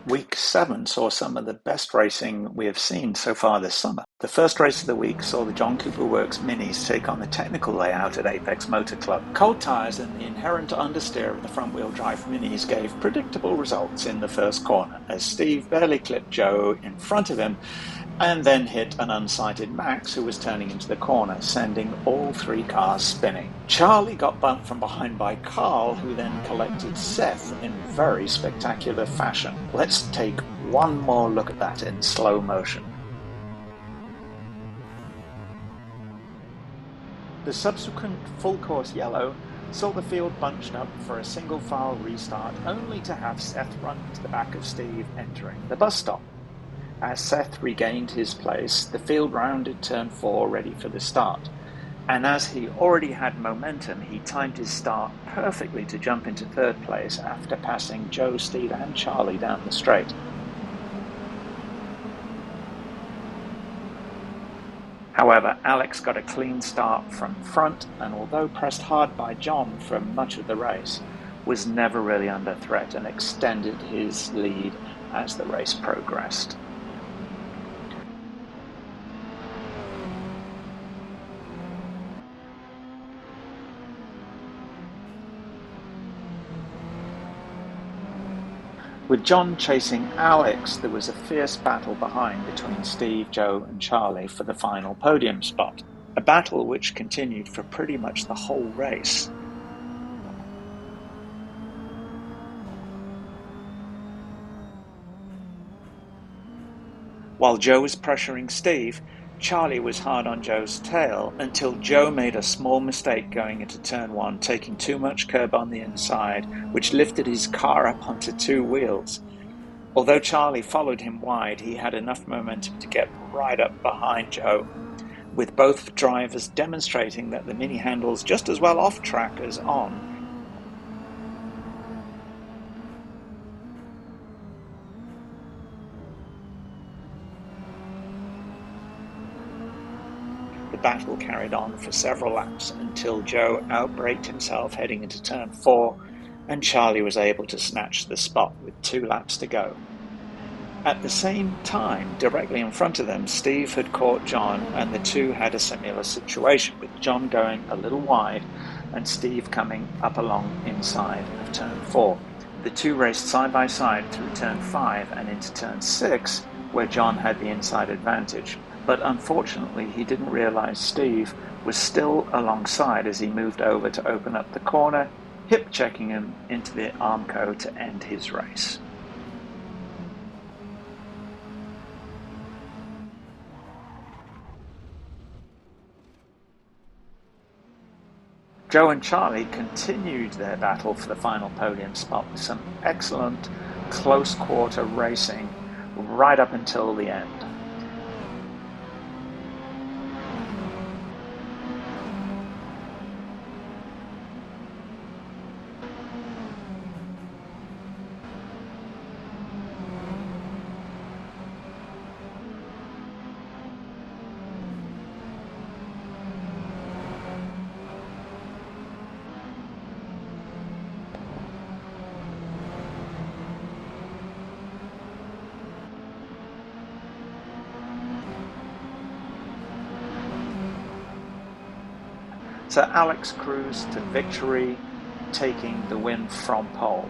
Week 7 saw some of the best racing we have seen so far this summer. The first race of the week saw the John Cooper Works Minis take on the technical layout at Apex Motor Club. Cold tyres and the inherent understeer of the front-wheel drive Minis gave predictable results in the first corner, as Steve barely clipped Joe in front of him and then hit an unsighted Max who was turning into the corner, sending all three cars spinning. Charlie got bumped from behind by Carl, who then collected Seth in very spectacular fashion. Let's take one more look at that in slow motion. The subsequent full course yellow saw the field bunched up for a single file restart, only to have Seth run into the back of Steve entering the bus stop. As Seth regained his place, the field rounded turn 4 ready for the start, and as he already had momentum, he timed his start perfectly to jump into third place after passing Joe, Steve and Charlie down the straight. However, Alex got a clean start from front, and although pressed hard by John for much of the race, was never really under threat and extended his lead as the race progressed. With John chasing Alex, there was a fierce battle behind between Steve, Joe and Charlie for the final podium spot, a battle which continued for pretty much the whole race. While Joe was pressuring Steve, Charlie was hard on Joe's tail until Joe made a small mistake going into turn 1, taking too much curb on the inside, which lifted his car up onto two wheels. Although Charlie followed him wide, he had enough momentum to get right up behind Joe, with both drivers demonstrating that the Mini handles just as well off track as on. The battle carried on for several laps until Joe outbraked himself heading into turn 4, and Charlie was able to snatch the spot with 2 laps to go. At the same time, directly in front of them, Steve had caught John, and the two had a similar situation, with John going a little wide and Steve coming up along inside of turn 4. The two raced side by side through turn 5 and into turn 6, where John had the inside advantage. But unfortunately, he didn't realize Steve was still alongside as he moved over to open up the corner, hip-checking him into the Armco to end his race. Joe and Charlie continued their battle for the final podium spot with some excellent close quarter racing right up until the end. So Alex cruised to victory, taking the win from pole,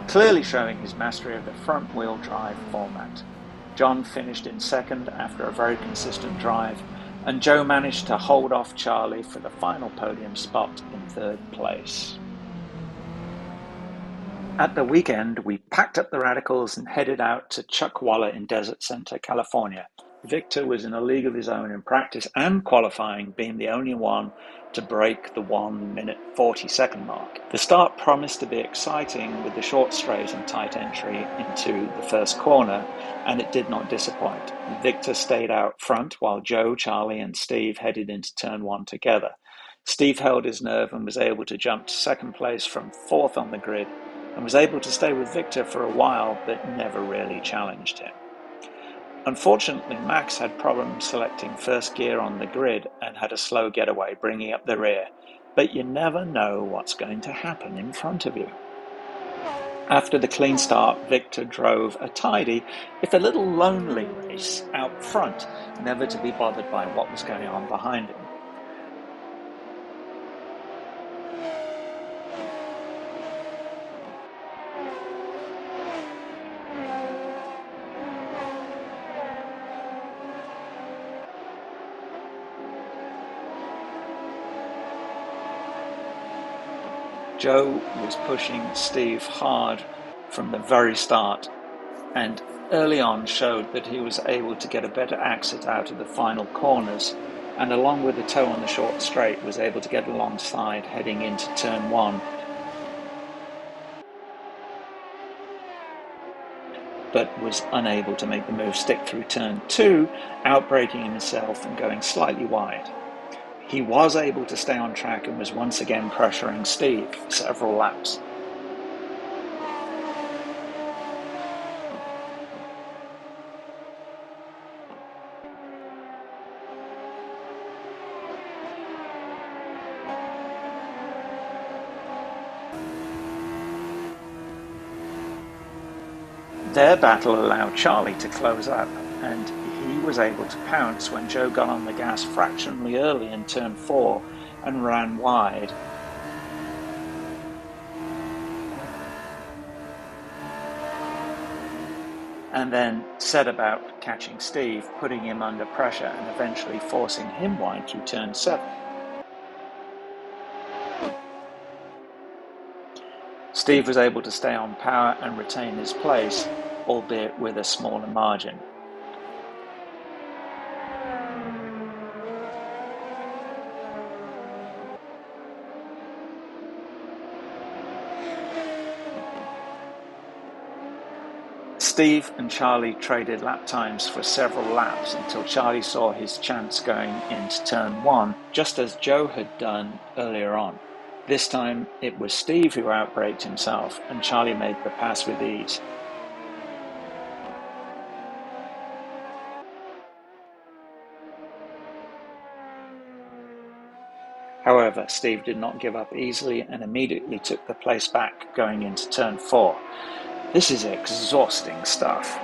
clearly showing his mastery of the front-wheel drive format. John finished in second after a very consistent drive, and Joe managed to hold off Charlie for the final podium spot in third place. At the weekend, we packed up the radicals and headed out to Chuckwalla in Desert Center, California. Victor was in a league of his own in practice and qualifying, being the only one to break the 1-minute 40-second mark. The start promised to be exciting with the short straight and tight entry into the first corner, and it did not disappoint. Victor stayed out front while Joe, Charlie and Steve headed into turn 1 together. Steve held his nerve and was able to jump to second place from fourth on the grid, and was able to stay with Victor for a while but never really challenged him. Unfortunately, Max had problems selecting first gear on the grid and had a slow getaway, bringing up the rear. But you never know what's going to happen in front of you. After the clean start, Victor drove a tidy, if a little lonely race out front, never to be bothered by what was going on behind him. Joe was pushing Steve hard from the very start, and early on showed that he was able to get a better exit out of the final corners, and along with the toe on the short straight was able to get alongside heading into turn 1, but was unable to make the move stick through turn 2, outbraking himself and going slightly wide. He was able to stay on track and was once again pressuring Steve for several laps. Their battle allowed Charlie to close up, and he was able to pounce when Joe got on the gas fractionally early in turn 4 and ran wide. And then set about catching Steve, putting him under pressure and eventually forcing him wide through turn 7. Steve was able to stay on power and retain his place, albeit with a smaller margin. Steve and Charlie traded lap times for several laps until Charlie saw his chance going into turn 1, just as Joe had done earlier on. This time it was Steve who outbraked himself, and Charlie made the pass with ease. However, Steve did not give up easily and immediately took the place back going into turn 4. This is exhausting stuff.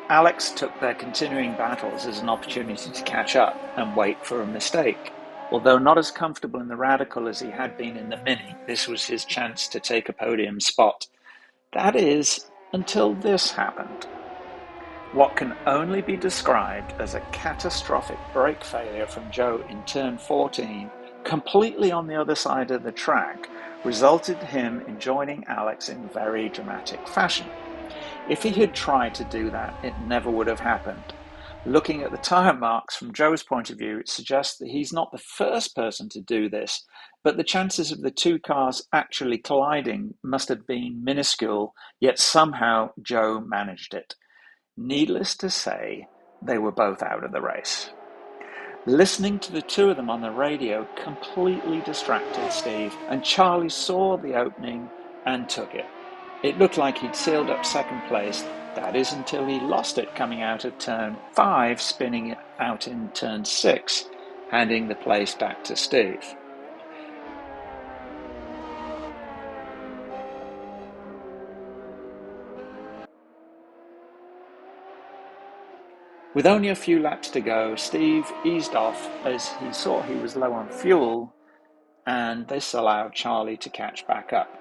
Alex took their continuing battles as an opportunity to catch up and wait for a mistake. Although not as comfortable in the Radical as he had been in the Mini, this was his chance to take a podium spot. That is, until this happened. What can only be described as a catastrophic brake failure from Joe in turn 14, completely on the other side of the track, resulted him in joining Alex in very dramatic fashion. If he had tried to do that, it never would have happened. Looking at the tyre marks from Joe's point of view, it suggests that he's not the first person to do this, but the chances of the two cars actually colliding must have been minuscule, yet somehow Joe managed it. Needless to say, they were both out of the race. Listening to the two of them on the radio completely distracted Steve, and Charlie saw the opening and took it. It looked like he'd sealed up second place, that is until he lost it coming out of turn 5, spinning it out in turn 6, handing the place back to Steve. With only a few laps to go, Steve eased off as he saw he was low on fuel, and this allowed Charlie to catch back up.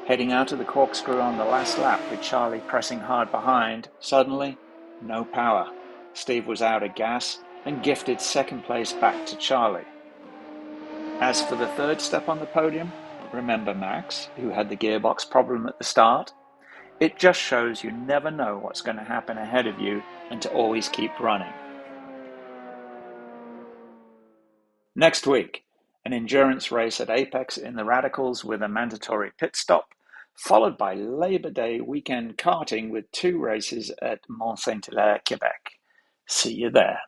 Heading out of the corkscrew on the last lap with Charlie pressing hard behind, suddenly, no power. Steve was out of gas and gifted second place back to Charlie. As for the third step on the podium, Remember Max, who had the gearbox problem at the start? It just shows you never know what's going to happen ahead of you and to always keep running. Next week, an endurance race at Apex in the Radicals with a mandatory pit stop, followed by Labor Day weekend karting with 2 races at Mont-Saint-Hilaire, Quebec. See you there.